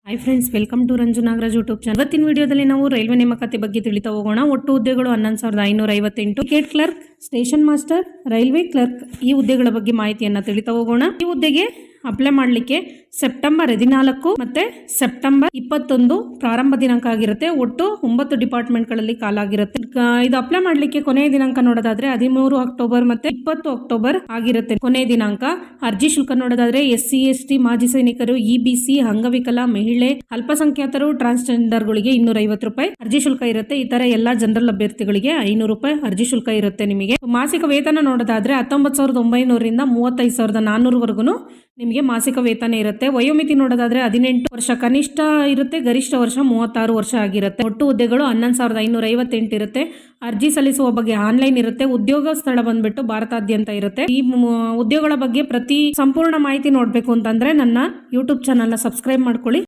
Hi friends, welcome to Ranju Nagaraj YouTube channel. ಇವತ್ತಿನ ವಿಡಿಯೋದಲ್ಲಿ ನಾವು ರೈಲ್ವೆ ನೇಮಕಾತಿ ಬಗ್ಗೆ ತಿಳಿತಾ ಹೋಗೋಣ. ಒಟ್ಟು ಹುದ್ದೆಗಳು 11,558. Ticket clerk, station master, railway clerk ಈ ಹುದ್ದೆಗಳ ಬಗ್ಗೆ ಮಾಹಿತಿಯನ್ನು ತಿಳಿತಾ ಹೋಗೋಣ. ಈ ಹುದ್ದೆಗೆ ಅಪ್ಲೈ ಮಾಡಲಿಕ್ಕೆ ಸೆಪ್ಟೆಂಬರ್ 14 ಮತ್ತೆ ಸೆಪ್ಟೆಂಬರ್ 21 ಪ್ರಾರಂಭ ದಿನಾಂಕ ಆಗಿರುತ್ತೆ. ಒಟ್ಟು 9 ಡಿಪಾರ್ಟ್ಮೆಂಟ್ಗಳಲ್ಲಿ ಕಾಲಾಗಿರುತ್ತೆ. ಇದು ಅಪ್ಲೈ ಮಾಡಲಿಕ್ಕೆ ಕೊನೆಯ ದಿನಾಂಕ ನೋಡೋದಾದ್ರೆ 13 ಅಕ್ಟೋಬರ್ ಮತ್ತೆ 20 ಅಕ್ಟೋಬರ್ ಆಗಿರುತ್ತೆ ಕೊನೆಯ ದಿನಾಂಕ. ಅರ್ಜಿ ಶುಲ್ಕ ನೋಡೋದಾದ್ರೆ SC ST ಮಾಜಿ ಸೈನಿಕರು, EBC, ಅಂಗವಿಕಲ, ಮಹಿಳೆ, ಅಲ್ಪಸಂಖ್ಯಾತರು, ಟ್ರಾನ್ಸ್ಜೆಂಡರ್ಗಳಿಗೆ 250 ರೂಪಾಯಿ ಅರ್ಜಿ ಶುಲ್ಕ ಇರುತ್ತೆ. ಈ ತರ ಎಲ್ಲಾ ಜನರಲ್ ಅಭ್ಯರ್ಥಿಗಳಿಗೆ 500 ರೂಪಾಯಿ ಅರ್ಜಿ ಶುಲ್ಕ ಇರುತ್ತೆ. ನಿಮಗೆ ಮಾಸಿಕ ವೇತನ ನೋಡೋದಾದ್ರೆ 19,900ರಿಂದ 35,400 ವರೆಗೂ ನಿಮಗೆ ಮಾಸಿಕ ವೇತನ ಇರುತ್ತೆ. ವಯೋಮಿತಿ ನೋಡೋದಾದ್ರೆ 18 ವರ್ಷ ಕನಿಷ್ಠ ಇರುತ್ತೆ, ಗರಿಷ್ಠ ವರ್ಷ 36 ವರ್ಷ ಆಗಿರುತ್ತೆ. ಒಟ್ಟು ಹುದ್ದೆಗಳು 11,558 ಇರುತ್ತೆ. ಅರ್ಜಿ ಸಲ್ಲಿಸುವ ಬಗ್ಗೆ ಆನ್ಲೈನ್ ಇರುತ್ತೆ. ಉದ್ಯೋಗ ಸ್ಥಳ ಬಂದ್ಬಿಟ್ಟು ಭಾರತಾದ್ಯಂತ ಇರುತ್ತೆ. ಈ ಉದ್ಯೋಗಗಳ ಬಗ್ಗೆ ಸಂಪೂರ್ಣ ಮಾಹಿತಿ ನೋಡ್ಬೇಕು ಅಂತಂದ್ರೆ ನನ್ನ ಯೂಟ್ಯೂಬ್ ಚಾನಲ್ ನ ಸಬ್ಸ್ಕ್ರೈಬ್ ಮಾಡ್ಕೊಳ್ಳಿ.